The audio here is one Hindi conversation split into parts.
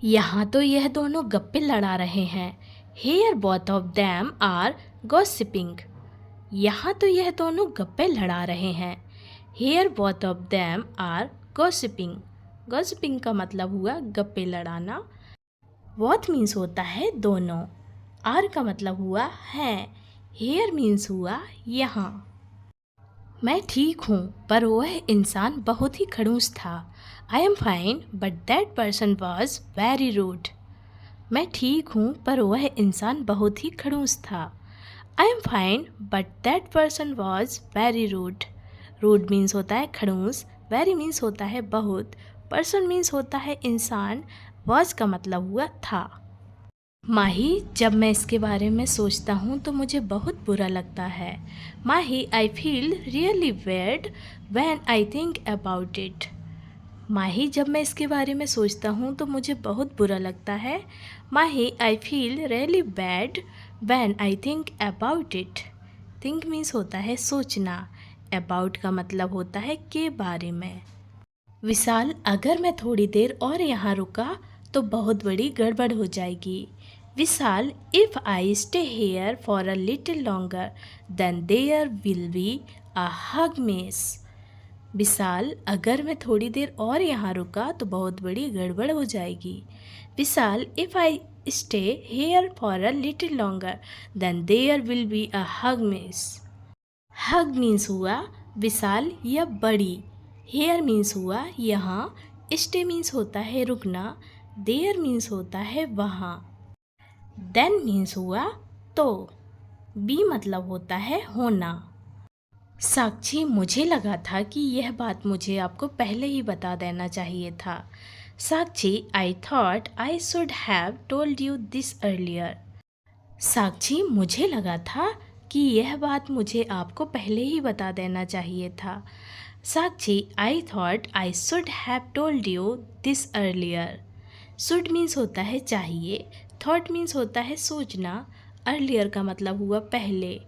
यहाँ तो यह दोनों गप्पे लड़ा रहे हैं। Here both of them are gossiping. यहाँ तो यह दोनों गप्पे लड़ा रहे हैं। Here both of them are gossiping. Gossiping का मतलब हुआ गप्पे लड़ाना। Both मीन्स होता है दोनों। Are का मतलब हुआ है। Here मीन्स हुआ यहाँ। मैं ठीक हूँ पर वह इंसान बहुत ही खड़ूस था। I am fine but that person was very rude. मैं ठीक हूँ पर वह इंसान बहुत ही खड़ूस था। I am fine but that person was very rude. Rude means होता है खड़ूस, very मीन्स होता है बहुत, person मीन्स होता है इंसान, was का मतलब हुआ था। माही, जब मैं इसके बारे में सोचता हूँ तो मुझे बहुत बुरा लगता है। Mahi, I feel really bad when I think about it. Mahi, जब मैं इसके बारे में सोचता हूँ तो मुझे बहुत बुरा लगता है। Mahi, I feel really bad when I think about it. Think means होता है सोचना, अबाउट का मतलब होता है के बारे में। विशाल, अगर मैं थोड़ी देर और यहाँ रुका तो बहुत बड़ी गड़बड़ हो जाएगी। Vishal, if I stay here for a little longer then there will be a huge mess. Vishal, अगर मैं थोड़ी देर और यहाँ रुका तो बहुत बड़ी गड़बड़ हो जाएगी। Vishal, if I stay here for a little longer then there will be a huge mess. Huge means हुआ विशाल या बड़ी, हेयर मीन्स हुआ यहाँ, स्टे मीन्स होता है रुकना, देयर मीन्स होता है वहाँ, देन मीन्स हुआ तो, बी मतलब होता है होना। साक्षी, मुझे लगा था कि यह बात मुझे आपको पहले ही बता देना चाहिए था। Sakshi, I thought I should have told you this earlier. Sakshi, मुझे लगा था कि यह बात मुझे आपको पहले ही बता देना चाहिए था। Sakshi, I thought I should have told you this earlier. Should means होता है चाहिए, थॉट मीन्स होता है सोचना, अर्लियर का मतलब हुआ पहले।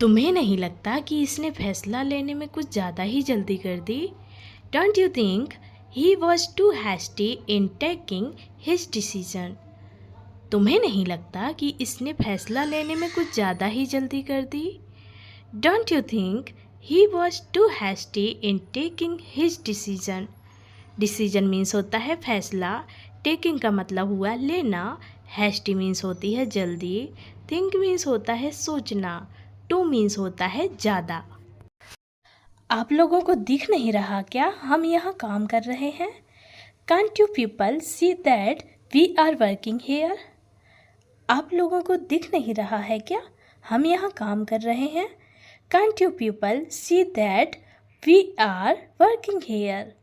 तुम्हें नहीं लगता कि इसने फैसला लेने में कुछ ज़्यादा ही जल्दी कर दी? Don't you think he was too hasty in taking his decision. तुम्हें नहीं लगता कि इसने फैसला लेने में कुछ ज़्यादा ही जल्दी कर दी? Don't you think he was too hasty in taking his decision. Decision means होता है फैसला, टेकिंग का मतलब हुआ लेना, हैस्टी मीन्स होती है जल्दी, थिंक मीन्स होता है सोचना, टू मीन्स होता है ज़्यादा। आप लोगों को दिख नहीं रहा क्या हम यहाँ काम कर रहे हैं? Can't you people see that we are working here? आप लोगों को दिख नहीं रहा है क्या हम यहाँ काम कर रहे हैं? Can't you people see that we are working here?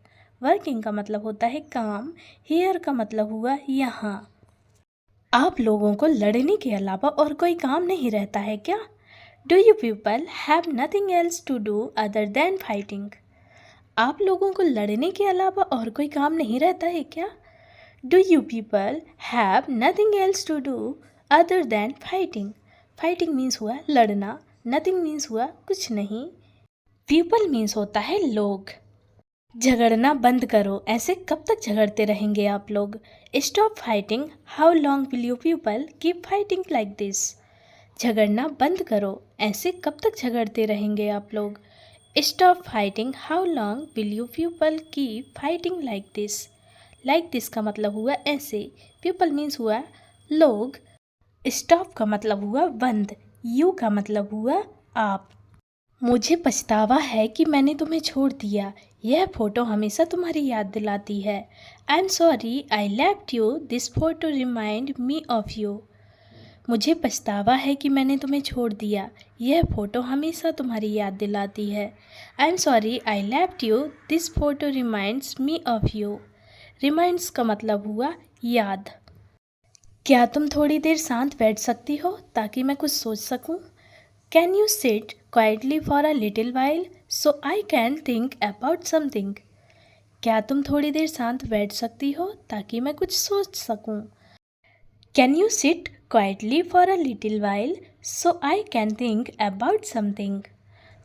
Working का मतलब होता है काम, हेयर का मतलब हुआ यहाँ। आप लोगों को लड़ने के अलावा और कोई काम नहीं रहता है क्या? Do you people have nothing else to do other than fighting? आप लोगों को लड़ने के अलावा और कोई काम नहीं रहता है क्या? Do you people have nothing else to do other than fighting? Fighting means हुआ लड़ना, नथिंग मीन्स हुआ कुछ नहीं, पीपल मीन्स होता है लोग। झगड़ना बंद करो, ऐसे कब तक झगड़ते रहेंगे आप लोग? Stop fighting, how long will you people keep fighting like this? झगड़ना बंद करो, ऐसे कब तक झगड़ते रहेंगे आप लोग? Stop fighting, how long will you people keep fighting like this? Like this का मतलब हुआ ऐसे, पीपल मीन्स हुआ लोग, स्टॉप का मतलब हुआ बंद, यू का मतलब हुआ आप। मुझे पछतावा है कि मैंने तुम्हें छोड़ दिया, यह फ़ोटो हमेशा तुम्हारी याद दिलाती है। I am sorry I left you, this photo remind me of you. मुझे पछतावा है कि मैंने तुम्हें छोड़ दिया, यह फ़ोटो हमेशा तुम्हारी याद दिलाती है। I am sorry I left you, this photo reminds me of you. Reminds का मतलब हुआ याद। क्या तुम थोड़ी देर शांत बैठ सकती हो ताकि मैं कुछ सोच सकूं? Can you sit quietly for a little while so I can think about something? क्या तुम थोड़ी देर शांत बैठ सकती हो ताकि मैं कुछ सोच सकूं? Can you sit quietly for a little while so I can think about something?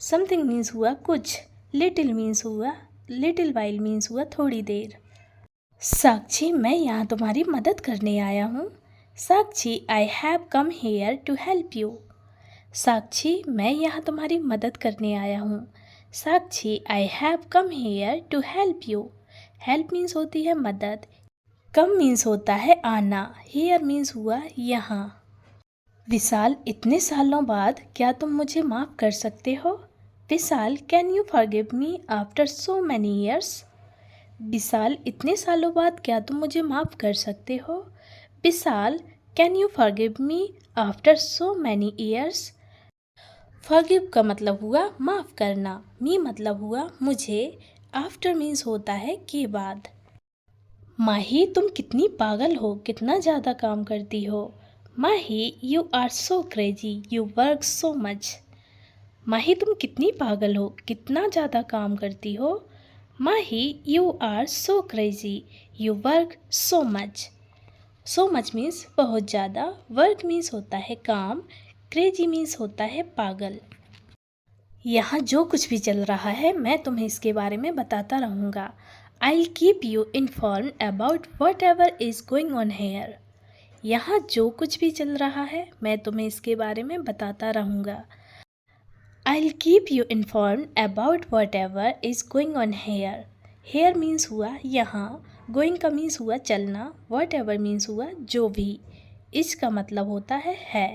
Something means हुआ कुछ, लिटिल मीन्स हुआ, लिटिल वाइल मीन्स हुआ थोड़ी देर। साक्षी, मैं यहाँ तुम्हारी मदद करने आया हूँ। Sakshi, I have come here to help you. Sakshi, मैं यहाँ तुम्हारी मदद करने आया हूँ। Sakshi, I have come here to help you. Help means होती है मदद, कम मीन्स होता है आना, हेयर मीन्स हुआ यहाँ। विशाल, इतने सालों बाद क्या तुम मुझे माफ़ कर सकते हो? Vishal, can you forgive me after so many years? Vishal, इतने सालों बाद क्या तुम मुझे माफ़ कर सकते हो? Vishal, can you forgive me after so many years? Forgive का मतलब हुआ माफ़ करना, मी मतलब हुआ मुझे, आफ्टर मीन्स होता है के बाद। माही, तुम कितनी पागल हो, कितना ज़्यादा काम करती हो। Mahi, you are so crazy, you work so much. Mahi, तुम कितनी पागल हो, कितना ज़्यादा काम करती हो। Mahi, you are so crazy, you work so much. So much means बहुत ज़्यादा, वर्क मीन्स होता है काम, क्रेजी मीन्स होता है पागल। यहाँ जो कुछ भी चल रहा है मैं तुम्हें इसके बारे में बताता रहूँगा। I'll keep you informed about whatever is going on here. यहाँ जो कुछ भी चल रहा है मैं तुम्हें इसके बारे में बताता रहूँगा। I'll keep you informed about whatever is going on here. Here means हुआ यहाँ, going का means हुआ चलना, whatever means हुआ जो भी, इसका मतलब होता है।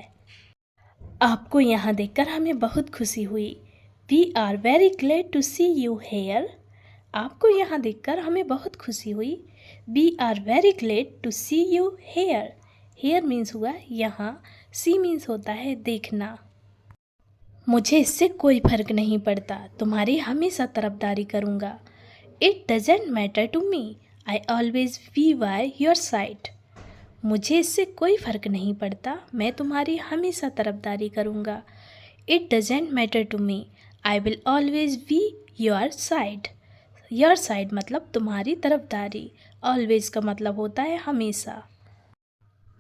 आपको यहाँ देखकर हमें बहुत खुशी हुई। We are very glad to see you here. आपको यहाँ देखकर हमें बहुत खुशी हुई। We are very glad to see you here. Here means हुआ यहाँ, see means होता है देखना। मुझे इससे कोई फर्क नहीं पड़ता, तुम्हारी हमेशा तरफदारी करूँगा। It doesn't matter to me. I always be by your side. मुझे इससे कोई फ़र्क नहीं पड़ता, मैं तुम्हारी हमेशा तरफदारी करूँगा। It doesn't matter to me. I will always be your side. Your side मतलब तुम्हारी तरफदारी, always का मतलब होता है हमेशा।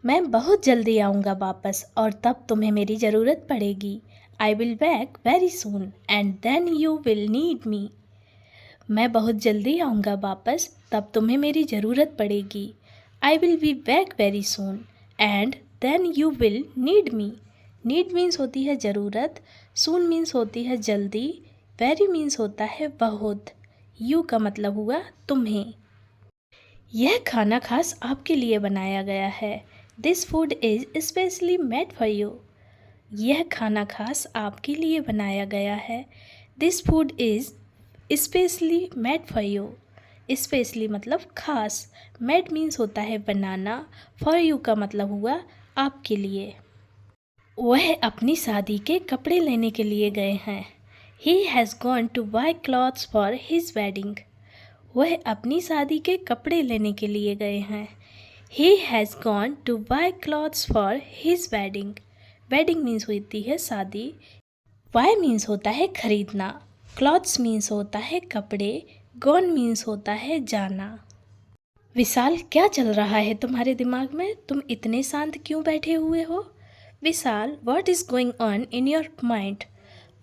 मैं बहुत जल्दी आऊँगा वापस और तब तुम्हें मेरी ज़रूरत पड़ेगी। I will back very soon and then you will need me. मैं बहुत जल्दी आऊँगा वापस, तब तुम्हें मेरी ज़रूरत पड़ेगी। I will be back very soon and then you will need me. Need means होती है ज़रूरत, soon means होती है जल्दी, very means होता है बहुत, you का मतलब हुआ तुम्हें। यह खाना खास आपके लिए बनाया गया है। This food is especially made for you. यह खाना खास आपके लिए बनाया गया है। This food is especially made for you. Specially मतलब खास, मेड मीन्स होता है बनाना, फॉर यू का मतलब हुआ आपके लिए। वह अपनी शादी के कपड़े लेने के लिए गए हैं। He has gone to buy clothes for his wedding. वह अपनी शादी के कपड़े लेने के लिए गए हैं। He has gone to buy clothes for his wedding. Wedding means होती है शादी, बाय मीन्स होता है खरीदना, क्लॉथ्स मीन्स होता है कपड़े, गॉन मीन्स होता है जाना। विशाल, क्या चल रहा है तुम्हारे दिमाग में, तुम इतने शांत क्यों बैठे हुए हो? Vishal, what is going on in your mind?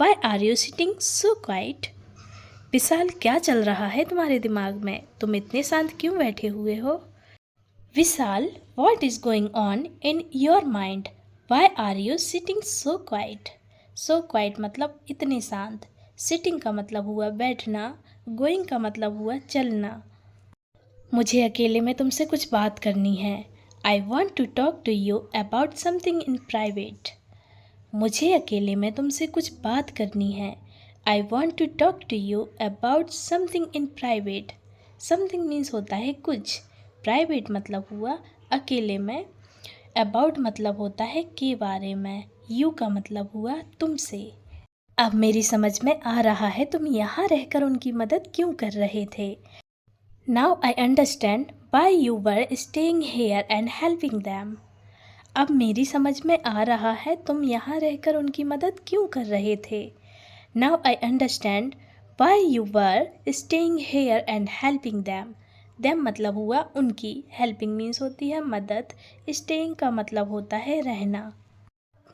Why are you sitting so quiet? Vishal, क्या चल रहा है तुम्हारे दिमाग में, तुम इतने शांत क्यों बैठे हुए हो? Vishal, what is going on in your mind? Why are you sitting so quiet? So quiet मतलब इतने शांत, सिटिंग का मतलब हुआ बैठना, गोइंग का मतलब हुआ चलना। मुझे अकेले में तुमसे कुछ बात करनी है। I want to talk to you about something in private. मुझे अकेले में तुमसे कुछ बात करनी है। I want to talk to you about something in private. Something means होता है कुछ, प्राइवेट मतलब हुआ अकेले में, अबाउट मतलब होता है के बारे में, यू का मतलब हुआ तुमसे। अब मेरी समझ में आ रहा है तुम यहाँ रहकर उनकी मदद क्यों कर रहे थे। Now I understand why you were staying here and helping them. अब मेरी समझ में आ रहा है तुम यहाँ रहकर उनकी मदद क्यों कर रहे थे। Now I understand why you were staying here and helping them. Them मतलब हुआ उनकी, helping means होती है मदद, staying का मतलब होता है रहना।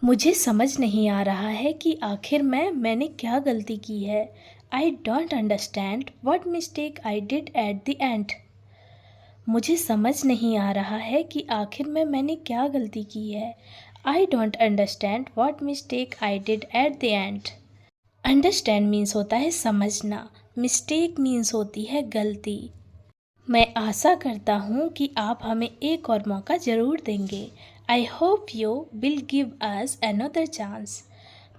मुझे समझ नहीं आ रहा है कि आखिर मैंने क्या गलती की है। I don't understand what mistake I did at the end. मुझे समझ नहीं आ रहा है कि आखिर में मैंने क्या गलती की है। I don't understand what mistake I did at the end. Understand means होता है समझना, मिस्टेक मीन्स होती है गलती। मैं आशा करता हूँ कि आप हमें एक और मौका ज़रूर देंगे। I hope you will give us another chance.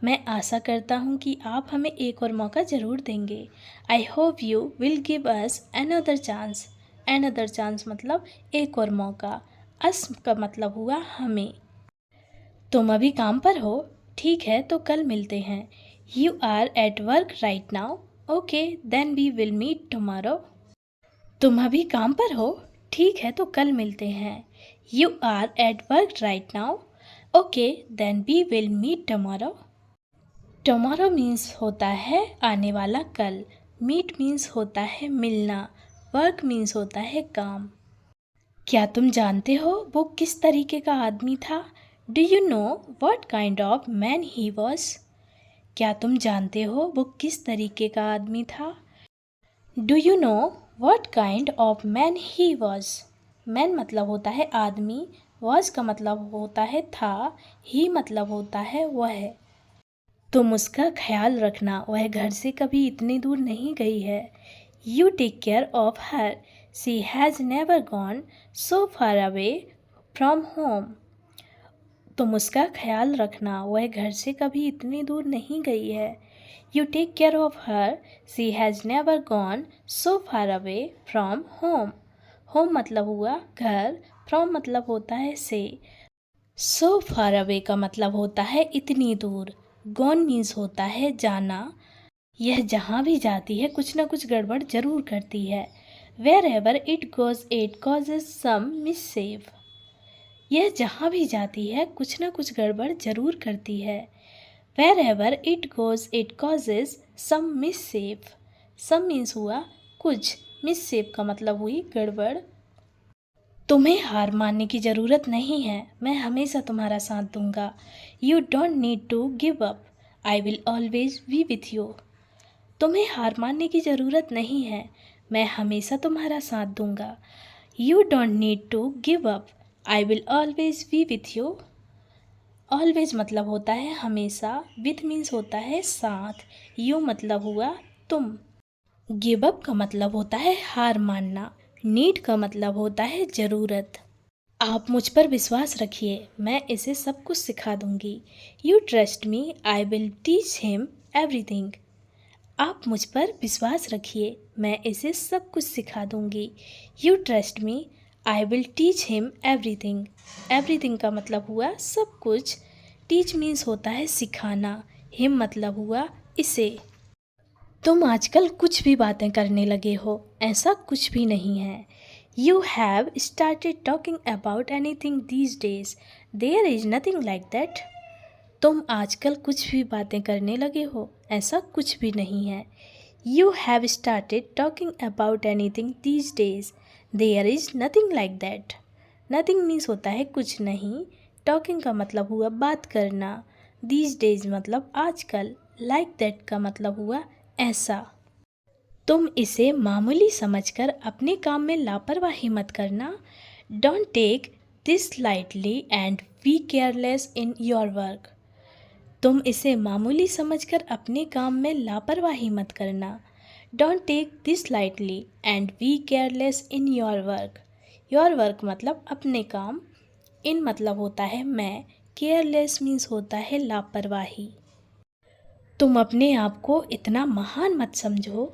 मैं आशा करता हूँ कि आप हमें एक और मौका ज़रूर देंगे। I hope you will give us another chance. Another chance मतलब एक और मौका। अस का मतलब हुआ हमें। तुम अभी काम पर हो? ठीक है, तो कल मिलते हैं। You are at work right now? Okay, then we will meet tomorrow. तुम अभी काम पर हो? ठीक है, तो कल मिलते हैं। You are at work right now? Okay, then we will meet tomorrow. Tomorrow means होता है आने वाला कल। मीट मीन्स होता है मिलना। वर्क मीन्स होता है काम। क्या तुम जानते हो वो किस तरीके का आदमी था? Do you know what kind of man he was? क्या तुम जानते हो वो किस तरीके का आदमी था? Do you know what kind of man he was? Man मतलब होता है आदमी, वॉज का मतलब होता है था, ही मतलब होता है वह। तुम उसका ख्याल रखना, वह घर से कभी इतनी दूर नहीं गई है। You take care of her, she has never gone so far away from home. तुम उसका ख्याल रखना, वह घर से कभी इतनी दूर नहीं गई है। You take care of her, she has never gone so far away from home. Home मतलब हुआ घर, फ्रॉम मतलब होता है से, सो फार अवे का मतलब होता है इतनी दूर, गॉन मीन्स होता है जाना। यह जहाँ भी जाती है कुछ ना कुछ गड़बड़ जरूर करती है। Wherever it goes it causes some mischief. यह जहाँ भी जाती है कुछ ना कुछ गड़बड़ जरूर करती है। Wherever it goes it causes some mischief. Some means हुआ कुछ, मिससेफ का मतलब हुई गड़बड़। तुम्हें हार मानने की ज़रूरत नहीं है, मैं हमेशा तुम्हारा साथ दूंगा। You don't need to give up, I will always be with you. तुम्हें हार मानने की ज़रूरत नहीं है, मैं हमेशा तुम्हारा साथ दूंगा। You don't need to give up, I will always be with you. Always मतलब होता है हमेशा, विथ मीन्स होता है साथ, यू मतलब हुआ तुम। गिव अप का मतलब होता है हार मानना, नीड का मतलब होता है ज़रूरत। आप मुझ पर विश्वास रखिए, मैं इसे सब कुछ सिखा दूंगी। You trust me, I will teach him everything. आप मुझ पर विश्वास रखिए, मैं इसे सब कुछ सिखा दूंगी। You trust me, I will teach him everything. Everything का मतलब हुआ सब कुछ। टीच मीन्स होता है सिखाना, हिम मतलब हुआ इसे। तुम आजकल कुछ भी बातें करने लगे हो, ऐसा कुछ भी नहीं है। You have started talking about anything these days, there is nothing like that. तुम आजकल कुछ भी बातें करने लगे हो, ऐसा कुछ भी नहीं है। You have started talking about anything these days, there is nothing like that. Nothing means होता है कुछ नहीं। टॉकिंग का मतलब हुआ बात करना। दीज डेज मतलब आजकल। लाइक दैट का मतलब हुआ ऐसा। तुम इसे मामूली समझकर अपने काम में लापरवाही मत करना। Don't take this lightly and be careless in your work. तुम इसे मामूली समझकर अपने काम में लापरवाही मत करना। Don't take this lightly and be careless in your work. Your work मतलब अपने काम, इन मतलब होता है मैं, केयरलेस मीन्स होता है लापरवाही। तुम अपने आप को इतना महान मत समझो।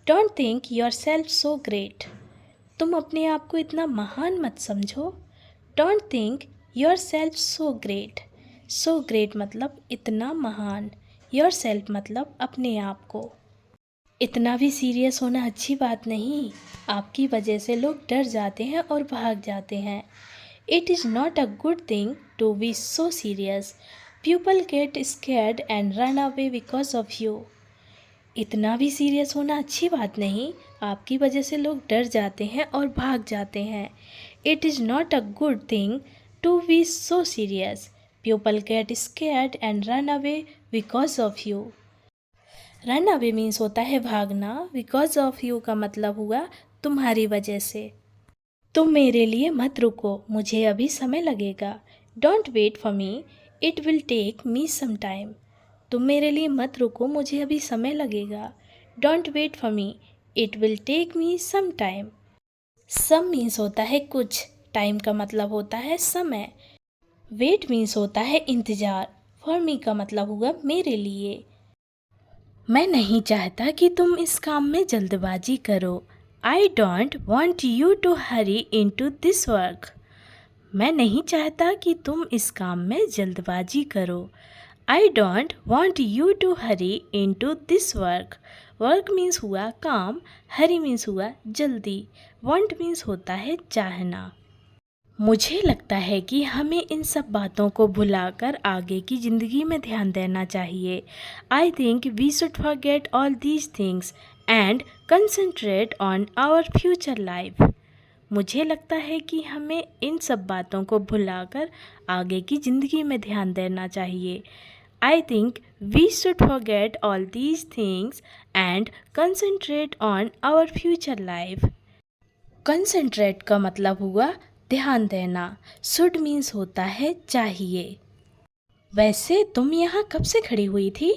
Don't think your self so great. तुम अपने आप को इतना महान मत समझो। Don't think your self so great. So great मतलब इतना महान, योर सेल्फ मतलब अपने आप को। इतना भी सीरियस होना अच्छी बात नहीं, आपकी वजह से लोग डर जाते हैं और भाग जाते हैं। It is not a good thing to be so serious, people get scared and run away because of you. इतना भी सीरियस होना अच्छी बात नहीं, आपकी वजह से लोग डर जाते हैं और भाग जाते हैं। It is not a good thing to be so serious, people get scared and run away because of you. Run away means होता है भागना, बिकॉज ऑफ यू का मतलब हुआ तुम्हारी वजह से। तुम मेरे लिए मत रुको, मुझे अभी समय लगेगा। Don't wait for me, it will take me some time. तुम मेरे लिए मत रुको, मुझे अभी समय लगेगा। Don't wait for me, it will take me some time. Some means होता है कुछ, टाइम का मतलब होता है समय, वेट मीन्स होता है इंतज़ार, फॉर मी का मतलब हुआ मेरे लिए। मैं नहीं चाहता कि तुम इस काम में जल्दबाजी करो। I don't want you to hurry into this work. मैं नहीं चाहता कि तुम इस काम में जल्दबाजी करो। I don't want you to hurry into this work. Work means हुआ काम, हरी मीन्स हुआ जल्दी, वॉन्ट मीन्स होता है चाहना। मुझे लगता है कि हमें इन सब बातों को भुलाकर आगे की ज़िंदगी में ध्यान देना चाहिए। I think we should forget all these things and concentrate on our future life. मुझे लगता है कि हमें इन सब बातों को भुलाकर आगे की ज़िंदगी में ध्यान देना चाहिए। I think we should forget all these things and concentrate on our future life. Concentrate का मतलब हुआ ध्यान देना, शुड मीन्स होता है चाहिए। वैसे तुम यहाँ कब से खड़ी हुई थी?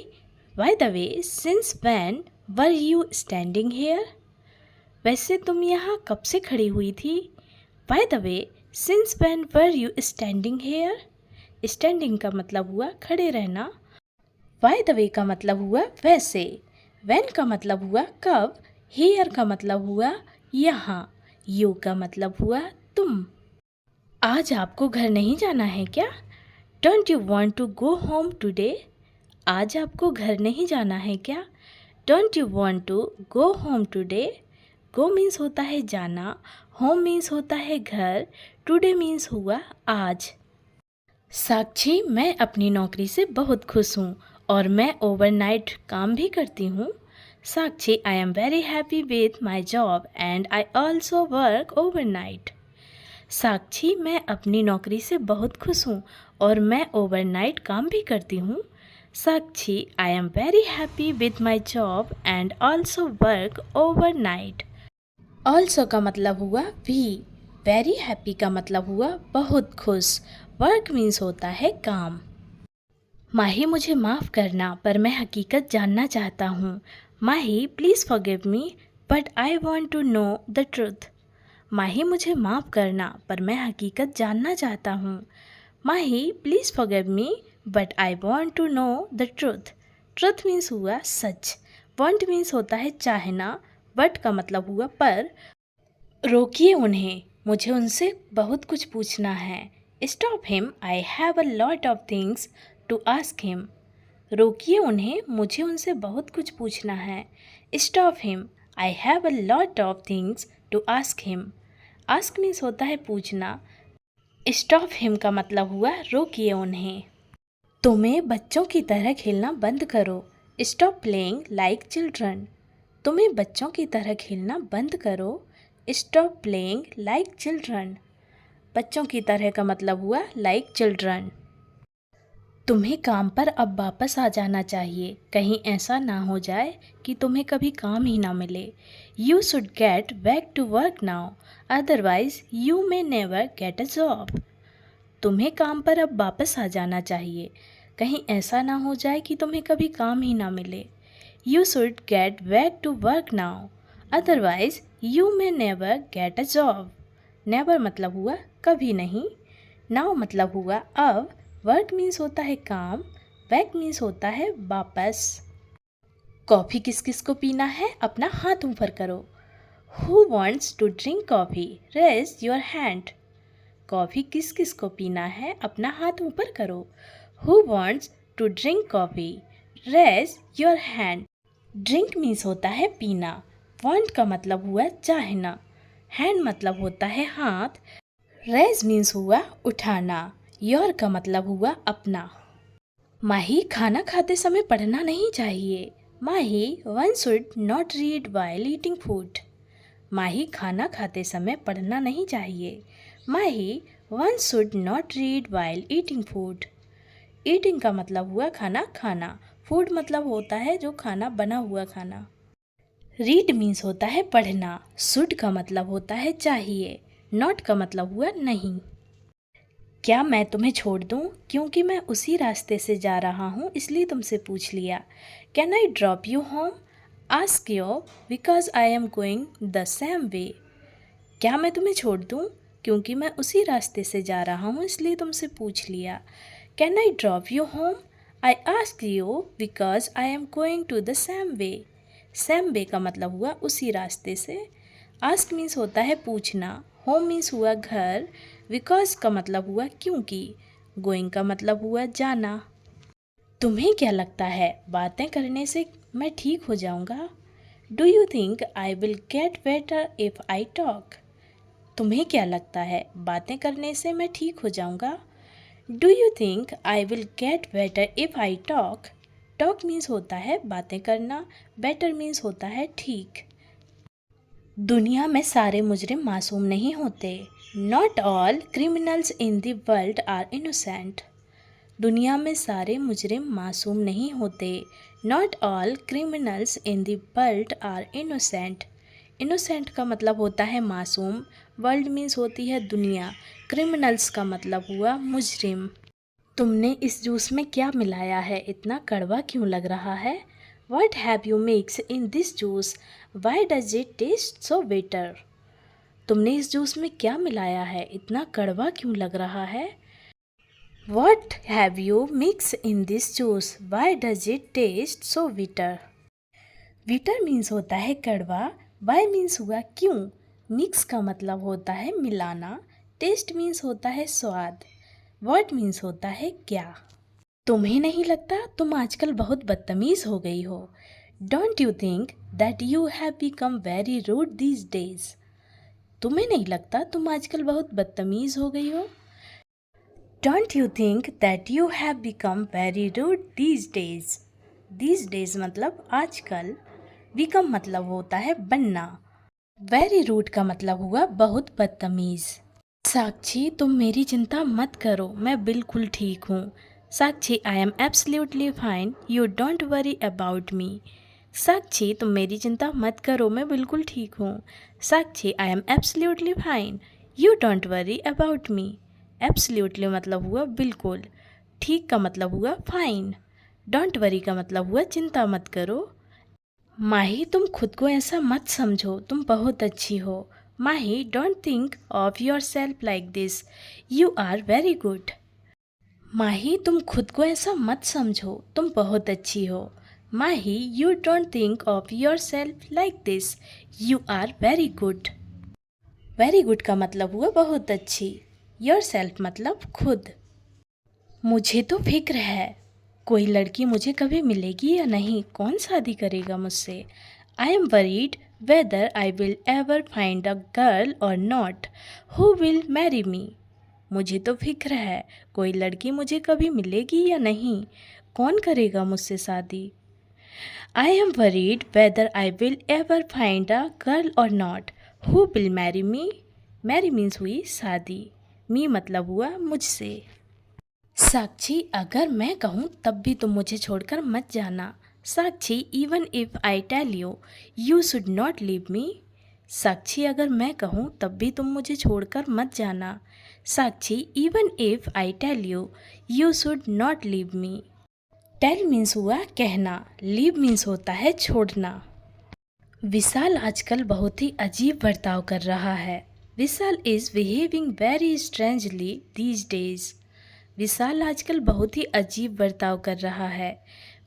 By the way, since when were you standing here? वैसे तुम यहाँ कब से खड़ी हुई थी? By the way, since when were you standing here? Standing का मतलब हुआ खड़े रहना, बाय द वे का मतलब हुआ वैसे, व्हेन का मतलब हुआ कब, हेयर का मतलब हुआ यहाँ, यू का मतलब हुआ तुम। आज आपको घर नहीं जाना है क्या? Don't you want to go home today? आज आपको घर नहीं जाना है क्या? Don't you want to go home today? Go means होता है जाना, होम मीन्स होता है घर, टुडे मीन्स हुआ आज। साक्षी, मैं अपनी नौकरी से बहुत खुश हूँ और मैं ओवरनाइट काम भी करती हूँ। Sakshi, I am very happy with my job and I also work overnight. Sakshi, मैं अपनी नौकरी से बहुत खुश हूँ और मैं ओवरनाइट काम भी करती हूँ। Sakshi, I am very happy with my job and also work overnight. Also का मतलब हुआ भी, वेरी हैप्पी का मतलब हुआ बहुत खुश, वर्क मीन्स होता है काम। माही, मुझे माफ़ करना पर मैं हकीकत जानना चाहता हूँ। Mahi, please forgive me but I want to know the truth. Mahi, मुझे माफ़ करना पर मैं हकीकत जानना चाहता हूँ। Mahi, please forgive me but I want to know the truth. Truth means हुआ सच, वॉन्ट मीन्स होता है चाहना, बट का मतलब हुआ पर। रोकिए उन्हें, मुझे उनसे बहुत कुछ पूछना है। Stop him, I have a lot of things to ask him. रोकिए उन्हें, मुझे उनसे बहुत कुछ पूछना है। Stop him, I have a lot of things to ask him. Ask means होता है पूछना, स्टॉप हिम का मतलब हुआ रोकिए उन्हें। तुम्हें बच्चों की तरह खेलना बंद करो। Stop playing like children. तुम्हें बच्चों की तरह खेलना बंद करो। Stop playing like children. बच्चों की तरह का मतलब हुआ लाइक चिल्ड्रन। तुम्हें काम पर अब वापस आ जाना चाहिए, कहीं ऐसा ना हो जाए कि तुम्हें कभी काम ही ना मिले। You should get back to work now, otherwise you may never get a job. तुम्हें काम पर अब वापस आ जाना चाहिए, कहीं ऐसा ना हो जाए कि तुम्हें कभी काम ही ना मिले। You should get back to work now, otherwise you may never get a job. Never मतलब हुआ कभी नहीं, नाउ मतलब हुआ अब, वर्क मीन्स होता है काम, बैक मीन्स होता है वापस। कॉफ़ी किस किस को पीना है? अपना हाथ ऊपर करो। Who wants to drink coffee? Raise your hand. Coffee किस किस को पीना है? अपना हाथ ऊपर करो। Who wants to drink coffee? Raise your hand. Drink means होता है पीना, वॉन्ट का मतलब हुआ चाहना, हैंड मतलब होता है हाथ, रेज मीन्स हुआ उठाना, योर का मतलब हुआ अपना। माही, खाना खाते समय पढ़ना नहीं चाहिए। Mahi, one should not read while eating food. Mahi, खाना खाते समय पढ़ना नहीं चाहिए। Mahi, one should not read while eating food. Eating का मतलब हुआ खाना खाना, फूड मतलब होता है जो खाना बना हुआ खाना। रीड मीन्स होता है पढ़ना, शुड का मतलब होता है चाहिए, नॉट का मतलब हुआ नहीं। क्या मैं तुम्हें छोड़ दूँ? क्योंकि मैं उसी रास्ते से जा रहा हूँ इसलिए तुमसे पूछ लिया। Can I drop you home? Ask you because I am going the same वे। क्या मैं तुम्हें छोड़ दूँ? क्योंकि मैं उसी रास्ते से जा रहा हूँ इसलिए तुमसे पूछ लिया। Can I drop you home? I ask you because I am going to the same way. Same way का मतलब हुआ उसी रास्ते से। आस्क मीन्स होता है पूछना, होम मीन्स हुआ घर, बिकॉज का मतलब हुआ क्योंकि, गोइंग का मतलब हुआ जाना। तुम्हें क्या लगता है बातें करने से मैं ठीक हो जाऊंगा? Do you think I will get better if I talk? तुम्हें क्या लगता है बातें करने से मैं ठीक हो जाऊंगा? Do you think I will get better if I talk? Talk means होता है बातें करना, बेटर मीन्स होता है ठीक। दुनिया में सारे मुजरिम मासूम नहीं होते। Not all criminals in the world are innocent. दुनिया में सारे मुजरिम मासूम नहीं होते। Not all criminals in the world are innocent. Innocent का मतलब होता है मासूम, वर्ल्ड मीन्स होती है दुनिया, क्रिमिनल्स का मतलब हुआ मुजरिम। तुमने इस जूस में क्या मिलाया है? इतना कड़वा क्यों लग रहा है? What have you mixed in this juice? Why does it taste so bitter? तुमने इस जूस में क्या मिलाया है? इतना कड़वा क्यों लग रहा है? What have you mixed in this juice? Why does it taste so bitter? Bitter means होता है कड़वा, why means हुआ क्यों, mix का मतलब होता है मिलाना, taste means होता है स्वाद, what means होता है क्या। तुम्हें नहीं लगता तुम आजकल बहुत बदतमीज हो गई हो? Don't you think that you have become very rude these days? तुम्हें नहीं लगता तुम आजकल बहुत बदतमीज हो गई हो? Don't you think that you have become very rude these days. These days मतलब आजकल, बिकम मतलब होता है बनना, वेरी रूड का मतलब हुआ बहुत बदतमीज। साक्षी तुम मेरी चिंता मत करो, मैं बिल्कुल ठीक हूँ। Sakshi I am absolutely fine, you don't worry about me. Sakshi तुम मेरी चिंता मत करो, मैं बिल्कुल ठीक हूँ। Sakshi I am absolutely fine, you don't worry about me. Absolutely मतलब हुआ बिल्कुल, ठीक का मतलब हुआ फाइन, डोंट वरी का मतलब हुआ चिंता मत करो। माही तुम खुद को ऐसा मत समझो, तुम बहुत अच्छी हो। Mahi don't think of yourself like this, you are very good. Mahi तुम खुद को ऐसा मत समझो, तुम बहुत अच्छी हो। Mahi you don't think of yourself like this, you are very good. Very good का मतलब हुआ बहुत अच्छी, योर सेल्फ मतलब खुद। मुझे तो फिक्र है, कोई लड़की मुझे कभी मिलेगी या नहीं, कौन शादी करेगा मुझसे। I am worried whether I will ever find a girl or not who will marry me. मुझे तो फिक्र है, कोई लड़की मुझे कभी मिलेगी या नहीं, कौन करेगा मुझसे शादी। I am worried whether I will ever find a girl or not who will marry me. Marry means हुई शादी, मी मतलब हुआ मुझसे। साक्षी अगर मैं कहूँ तब भी तुम मुझे छोड़कर मत जाना। Sakshi even if I tell you you should not leave me. Sakshi अगर मैं कहूँ तब भी तुम मुझे छोड़कर मत जाना। Sakshi even if I tell you you should not leave me. Tell means हुआ कहना, लीव मीन्स होता है छोड़ना। विशाल आजकल बहुत ही अजीब बर्ताव कर रहा है। Vishal is behaving very strangely these days. Vishal आजकल बहुत ही अजीब बर्ताव कर रहा है।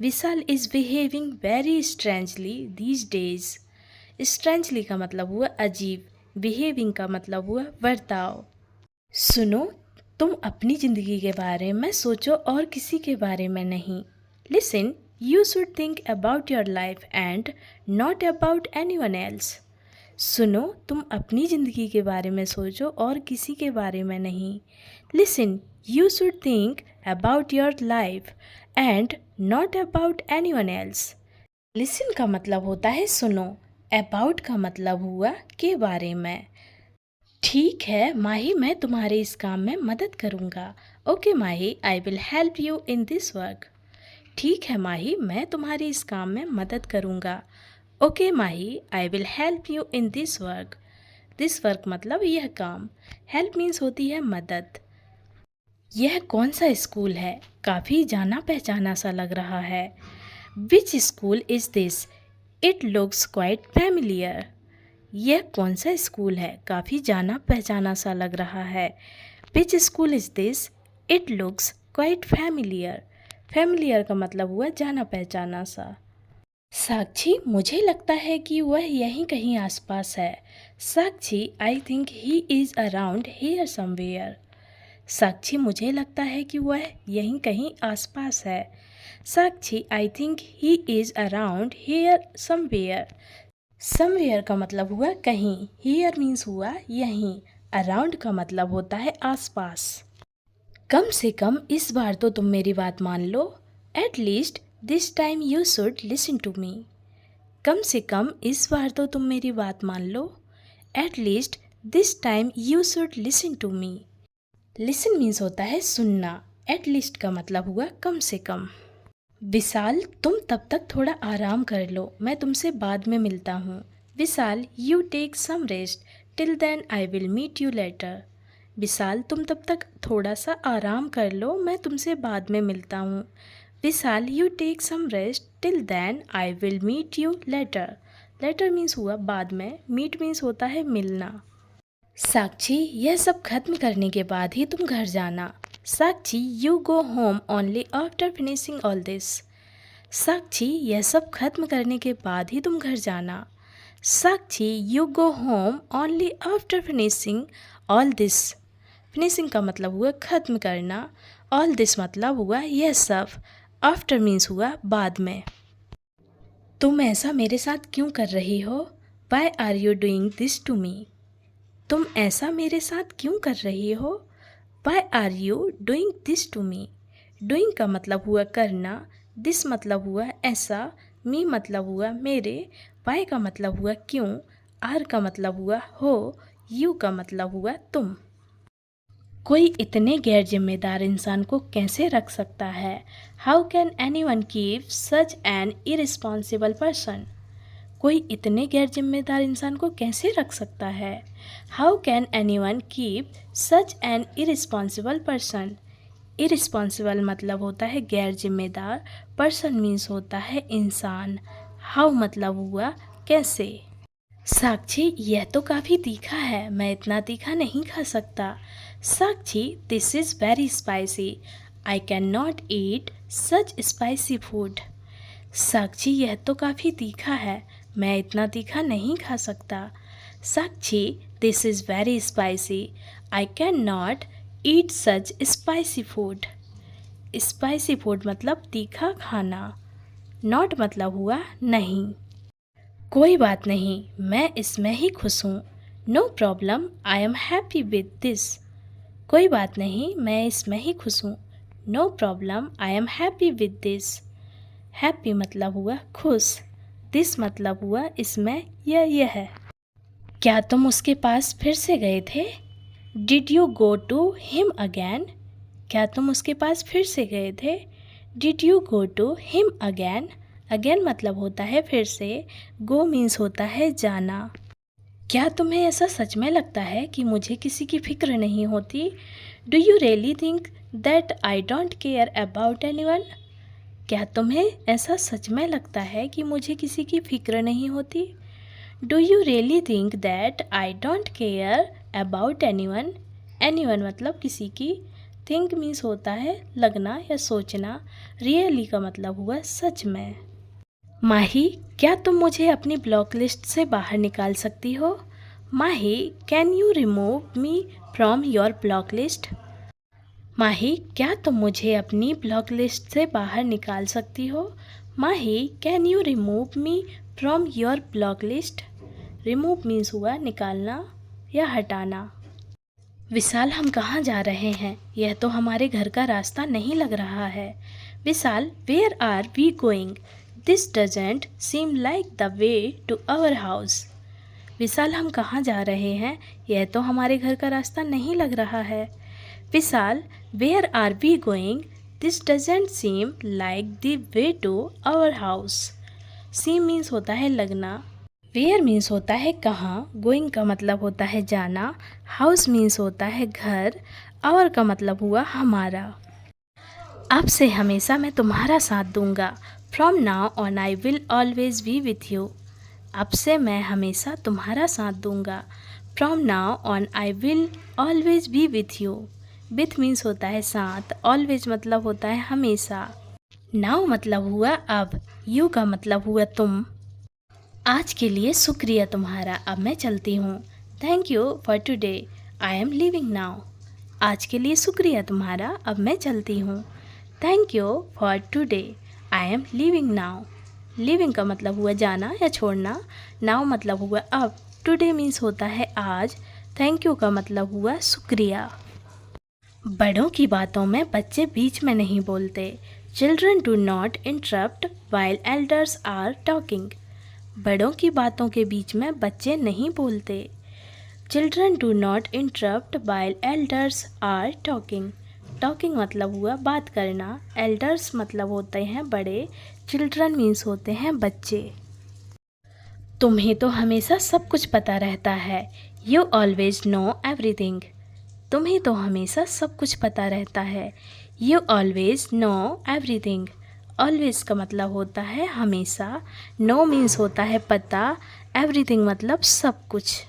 Vishal is behaving very strangely these days. Strangely का मतलब हुआ अजीब, बिहेविंग का मतलब हुआ बर्ताव। सुनो, तुम अपनी ज़िंदगी के बारे में सोचो और किसी के बारे में नहीं। Listen, you should think about your life and not about anyone else. सुनो, तुम अपनी ज़िंदगी के बारे में सोचो और किसी के बारे में नहीं। Listen, you should think about your life and not about anyone else. Listen का मतलब होता है सुनो, अबाउट का मतलब हुआ के बारे में। ठीक है माही, मैं तुम्हारे इस काम में मदद करूँगा। Okay Mahi, I will help you in this work. ठीक है माही, मैं तुम्हारे इस काम में मदद करूँगा। Okay Mahi, I will help you in this work. This work मतलब यह काम। हेल्प मीन्स होती है मदद। यह कौन सा स्कूल है? काफ़ी जाना पहचाना सा लग रहा है। Which school is this? It looks quite familiar. यह कौन सा स्कूल है? काफ़ी जाना पहचाना सा लग रहा है। Which school is this? It looks quite familiar. Familiar का मतलब हुआ जाना पहचाना सा। साक्षी, मुझे लगता है कि वह यहीं कहीं आसपास है। Sakshi, I think he is around here somewhere. Sakshi, मुझे लगता है कि वह यहीं कहीं आसपास है। Sakshi, I think he is around here somewhere. Somewhere का मतलब हुआ कहीं, हियर मीन्स हुआ यहीं, अराउंड का मतलब होता है आसपास। कम से कम इस बार तो तुम मेरी बात मान लो। At least this time you should listen to me. कम से कम इस बार तो तुम मेरी बात मान लो। At least this time you should listen to me. Listen means होता है सुनना, एट लीस्ट का मतलब हुआ कम से कम। विशाल, तुम तब तक थोड़ा आराम कर लो, मैं तुमसे बाद में मिलता हूँ। Vishal, you take some rest, till then I will meet you later. Vishal, तुम तब तक थोड़ा सा आराम कर लो, मैं तुमसे बाद में मिलता हूँ। Vishal, you take some rest, till then I will meet you later. Later means हुआ बाद में, मीट मीन्स होता है मिलना। साक्षी, यह सब खत्म करने के बाद ही तुम घर जाना। Sakshi, you go home only after finishing all this. Sakshi, यह सब खत्म करने के बाद ही तुम घर जाना। Sakshi, you go home only after finishing all this. Finishing का मतलब हुआ खत्म करना, ऑल दिस मतलब हुआ यह सब, आफ्टर मीन्स हुआ बाद में। तुम ऐसा मेरे साथ क्यों कर रही हो? Why are you doing this to me? तुम ऐसा मेरे साथ क्यों कर रही हो? Why are you doing this to me? Doing का मतलब हुआ करना, दिस मतलब हुआ ऐसा, मी मतलब हुआ मेरे, वाई का मतलब हुआ क्यों, आर का मतलब हुआ हो, यू का मतलब हुआ तुम। कोई इतने गैर जिम्मेदार इंसान को कैसे रख सकता है? How can anyone keep such an irresponsible person? कोई इतने गैर जिम्मेदार इंसान को कैसे रख सकता है? How can anyone keep such an irresponsible person? Irresponsible मतलब होता है गैर जिम्मेदार, पर्सन मीन्स होता है इंसान। हाउ मतलब हुआ कैसे। साक्षी, यह तो काफ़ी तीखा है, मैं इतना तीखा नहीं खा सकता। Sakshi, this is very spicy, I can not eat such spicy food. Sakshi, यह तो काफ़ी तीखा है, मैं इतना तीखा नहीं खा सकता। Sakshi, this is very spicy, I can not eat such spicy food. Spicy food मतलब तीखा खाना, नॉट मतलब हुआ नहीं। कोई बात नहीं, मैं इसमें ही खुश हूँ। No problem, I am happy with this. कोई बात नहीं, मैं इसमें ही खुश हूँ। No problem, I am happy with this. Happy मतलब हुआ खुश, दिस मतलब हुआ इसमें या यह है। क्या तुम उसके पास फिर से गए थे? Did you go to him again? क्या तुम उसके पास फिर से गए थे? Did you go to him again? Again मतलब होता है फिर से, गो मीन्स होता है जाना। क्या तुम्हें ऐसा सच में लगता है कि मुझे किसी की फिक्र नहीं होती? Do you really think that I don't care about anyone? क्या तुम्हें ऐसा सच में लगता है कि मुझे किसी की फिक्र नहीं होती? Do you really think that I don't care about anyone? Anyone मतलब किसी की, थिंक मीन्स होता है लगना या सोचना, रियली का मतलब हुआ सच में। माही, क्या तुम मुझे अपनी ब्लॉक लिस्ट से बाहर निकाल सकती हो? Mahi, can you remove me from your block list? Mahi, क्या तुम मुझे अपनी ब्लॉक लिस्ट से बाहर निकाल सकती हो? Mahi, can you remove me from your block list? Remove means हुआ निकालना या हटाना। विशाल, हम कहाँ जा रहे हैं? यह तो हमारे घर का रास्ता नहीं लग रहा है। Vishal, where are we going? This doesn't seem like the way to our house. Vishal, हम कहाँ जा रहे हैं? यह तो हमारे घर का रास्ता नहीं लग रहा है। Vishal, where are we going? This doesn't seem like the way to our house. Seem means होता है लगना, वेयर मीन्स होता है कहाँ, गोइंग का मतलब होता है जाना, हाउस मीन्स होता है घर, आवर का मतलब हुआ हमारा। अब से हमेशा मैं तुम्हारा साथ दूंगा, from now on I will always be with you. अब से मैं हमेशा तुम्हारा साथ दूंगा, from now on I will always be with you. With means होता है साथ, ऑलवेज मतलब होता है हमेशा, नाउ मतलब हुआ अब, यू का मतलब हुआ तुम। आज के लिए शुक्रिया तुम्हारा, अब मैं चलती हूँ। Thank you for today, I am leaving now. आज के लिए शुक्रिया तुम्हारा, अब मैं चलती हूँ। Thank you for today, I am leaving now. Leaving का मतलब हुआ जाना या छोड़ना, नाउ मतलब हुआ अब, टुडे मीन्स होता है आज, थैंक यू का मतलब हुआ शुक्रिया। बड़ों की बातों में बच्चे बीच में नहीं बोलते। Children do not interrupt while elders are talking. बड़ों की बातों के बीच में बच्चे नहीं बोलते। Children do not interrupt while elders are talking. Talking मतलब हुआ बात करना, एल्डर्स मतलब होते हैं बड़े, चिल्ड्रन मीन्स होते हैं बच्चे। तुम्हें तो हमेशा सब कुछ पता रहता है, यू ऑलवेज नो एवरीथिंग। तुम्हें तो हमेशा सब कुछ पता रहता है, you always know everything. Always का मतलब होता है हमेशा, नो मीन्स होता है पता, एवरीथिंग मतलब सब कुछ।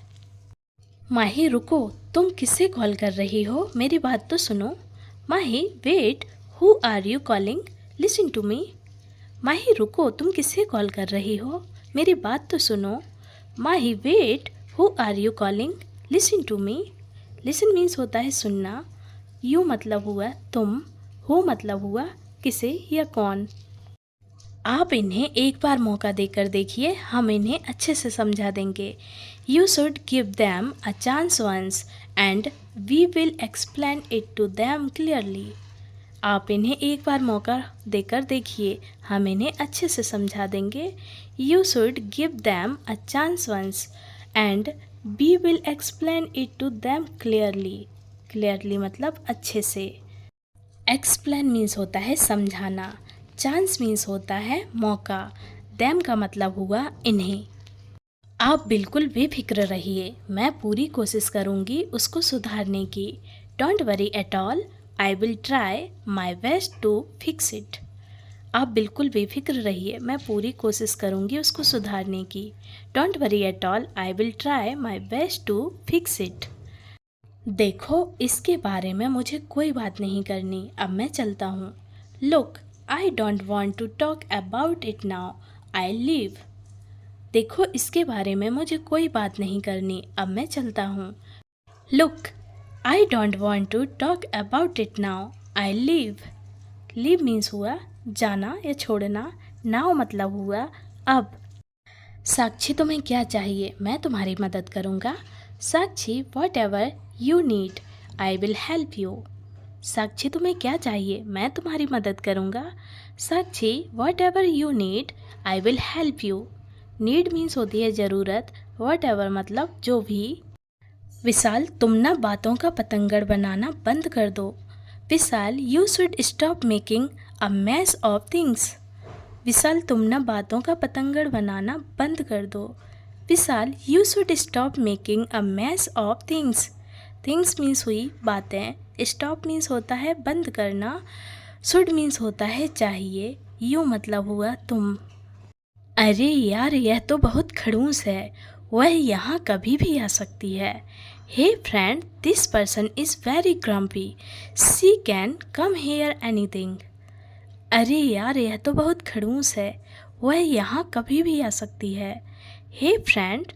माही रुको, तुम किससे कॉल कर रही हो, मेरी बात तो सुनो। Mahi wait, who are you calling, listen to me. Mahi रुको, तुम किससे कॉल कर रही हो, मेरी बात तो सुनो। Mahi wait, who are you calling, listen to me. Listen means होता है सुनना, यू मतलब हुआ तुम, हु मतलब हुआ किसे या कौन। आप इन्हें एक बार मौका देकर देखिए, हम इन्हें अच्छे से समझा देंगे। You should give them a chance once and we will explain it to them clearly. आप इन्हें एक बार मौका देकर देखिए, हम इन्हें अच्छे से समझा देंगे। You should give them a chance once and we will explain it to them clearly. Clearly मतलब अच्छे से। एक्सप्लेन मीन्स होता है समझाना, चांस मीन्स होता है मौका, दैम का मतलब हुआ इन्हें। आप बिल्कुल बेफिक्र रहिए, मैं पूरी कोशिश करूँगी उसको सुधारने की। Don't worry at all, I will try my best to fix it. आप बिल्कुल बेफिक्र रहिए, मैं पूरी कोशिश करूँगी उसको सुधारने की। Don't worry at all, I will try my best to fix it. देखो, इसके बारे में मुझे कोई बात नहीं करनी, अब मैं चलता हूँ। Look, I don't want to talk about it now, I leave. देखो, इसके बारे में मुझे कोई बात नहीं करनी, अब मैं चलता हूँ। Look, I don't want to talk about it now, I leave. Leave means हुआ जाना या छोड़ना, नाउ मतलब हुआ अब। साक्षी, तुम्हें क्या चाहिए, मैं तुम्हारी मदद करूँगा। Sakshi, whatever you need, I will help you. Sakshi, तुम्हें क्या चाहिए, मैं तुम्हारी मदद करूँगा। Sakshi, whatever you need, I will help you. Need means होती है ज़रूरत, वॉट एवर मतलब जो भी। विशाल, तुम ना बातों का पतंगड़ बनाना बंद कर दो। Vishal, you should stop making a mess of things. Vishal, तुम ना बातों का पतंगड़ बनाना बंद कर दो। Vishal, you should stop making a mess of things. Things means हुई बातें, स्टॉप मीन्स होता है बंद करना, शुड मीन्स होता है चाहिए, यू मतलब हुआ तुम। अरे यार, यह तो बहुत खड़ूस है, वह यहाँ कभी भी आ सकती है। Hey friend, this person is very grumpy, she can come here anything. अरे यार, यह तो बहुत खड़ूस है, वह यहाँ कभी भी आ सकती है। Hey friend,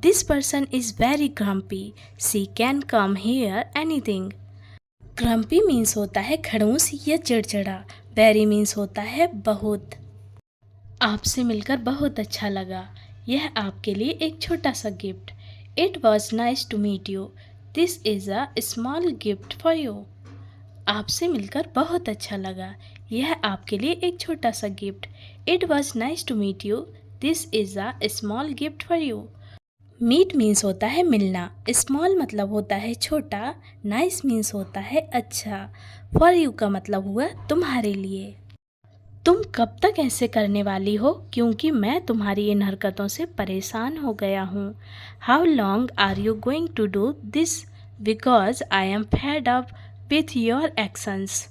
this person is very grumpy, she can come here anything. Grumpy means होता है खड़ूस या चिड़चिड़ा, वेरी मीन्स होता है बहुत। आपसे मिलकर बहुत अच्छा लगा, यह आपके लिए एक छोटा सा gift. It was nice to meet you, this is a small gift for you. आपसे मिलकर बहुत अच्छा लगा, यह आपके लिए एक छोटा सा gift. It was nice to meet you, this is a small gift for you. Meet means होता है मिलना, स्मॉल मतलब होता है छोटा, नाइस मीन्स होता है अच्छा, फॉर यू का मतलब हुआ तुम्हारे लिए। तुम कब तक ऐसे करने वाली हो, क्योंकि मैं तुम्हारी इन हरकतों से परेशान हो गया हूँ। How long are you going to do this, because I am fed up with your actions.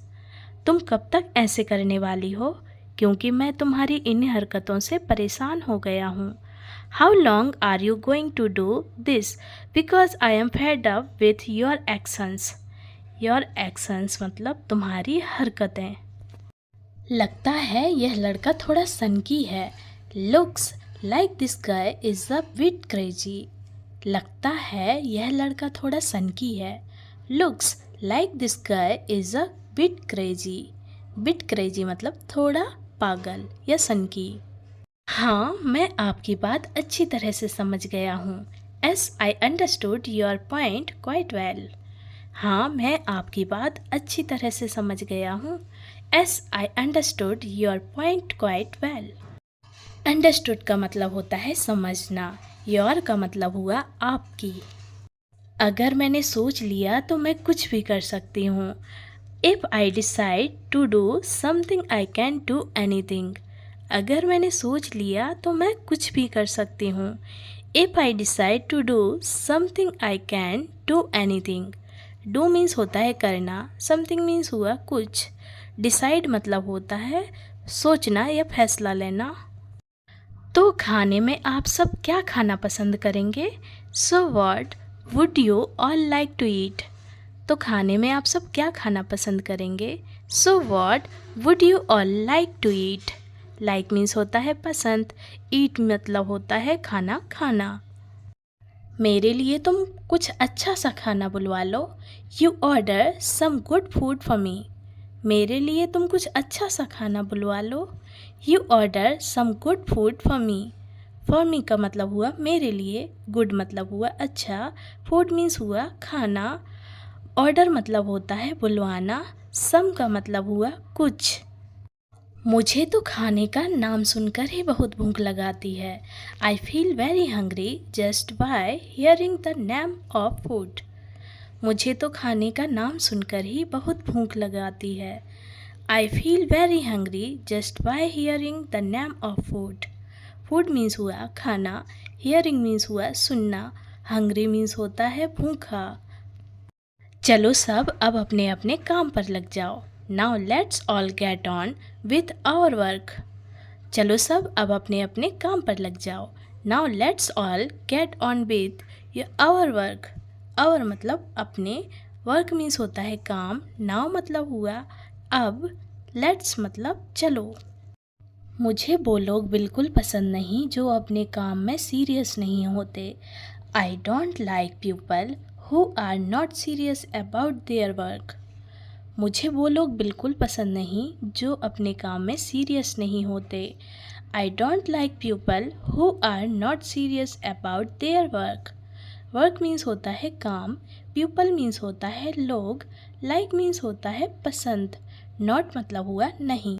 तुम कब तक ऐसे करने वाली हो, क्योंकि मैं तुम्हारी इन हरकतों से परेशान हो गया हूँ। How long are you going to do this, because I am fed up with your actions. Your actions मतलब तुम्हारी हरकतें। लगता है यह लड़का थोड़ा सनकी है। Looks like this guy is a bit crazy. लगता है यह लड़का थोड़ा सनकी है। Looks like this guy is a bit crazy. Bit crazy मतलब थोड़ा पागल या सनकी। हाँ, मैं आपकी बात अच्छी तरह से समझ गया हूँ। I understood your point quite well. हाँ, मैं आपकी बात अच्छी तरह से समझ गया हूँ। I understood your point quite well. Understood का मतलब होता है समझना, योर का मतलब हुआ आपकी। अगर मैंने सोच लिया तो मैं कुछ भी कर सकती हूँ। If I decide to do something I can do anything. अगर मैंने सोच लिया तो मैं कुछ भी कर सकती हूँ। If I decide to do something I can do anything. Do means होता है करना, समथिंग मीन्स हुआ कुछ, डिसाइड मतलब होता है सोचना या फैसला लेना। तो खाने में आप सब क्या खाना पसंद करेंगे? So what would you all like to eat. तो खाने में आप सब क्या खाना पसंद करेंगे? So what would you all like to eat. Like means होता है पसंद, ईट मतलब होता है खाना खाना। मेरे लिए तुम कुछ अच्छा सा खाना बुलवा लो। You order some good food for me. मेरे लिए तुम कुछ अच्छा सा खाना बुलवा लो। You order some good food for me. For me का मतलब हुआ मेरे लिए, गुड मतलब हुआ अच्छा, फूड मीन्स हुआ खाना, ऑर्डर मतलब होता है बुलवाना, सम का मतलब हुआ कुछ। मुझे तो खाने का नाम सुनकर ही बहुत भूख लगाती है। I feel very hungry just by hearing the name of food. मुझे तो खाने का नाम सुनकर ही बहुत भूख लगाती है। I feel very hungry just by hearing the name of food. Food means हुआ खाना, हियरिंग मीन्स हुआ सुनना, हंग्री मीन्स होता है भूखा। चलो सब अब अपने अपने काम पर लग जाओ। Now let's all get on with our work. चलो सब अब अपने अपने काम पर लग जाओ। Now let's all get on with our work. Our मतलब अपने, वर्क मीन्स होता है काम, नाउ मतलब हुआ अब, लेट्स मतलब चलो। मुझे वो लोग बिल्कुल पसंद नहीं जो अपने काम में सीरियस नहीं होते। I don't like people who are not serious about their work. मुझे वो लोग बिल्कुल पसंद नहीं जो अपने काम में सीरियस नहीं होते। I don't like people who are not serious about their work. Work means होता है काम, पीपल मीन्स होता है लोग, लाइक मीन्स होता है पसंद, नॉट मतलब हुआ नहीं।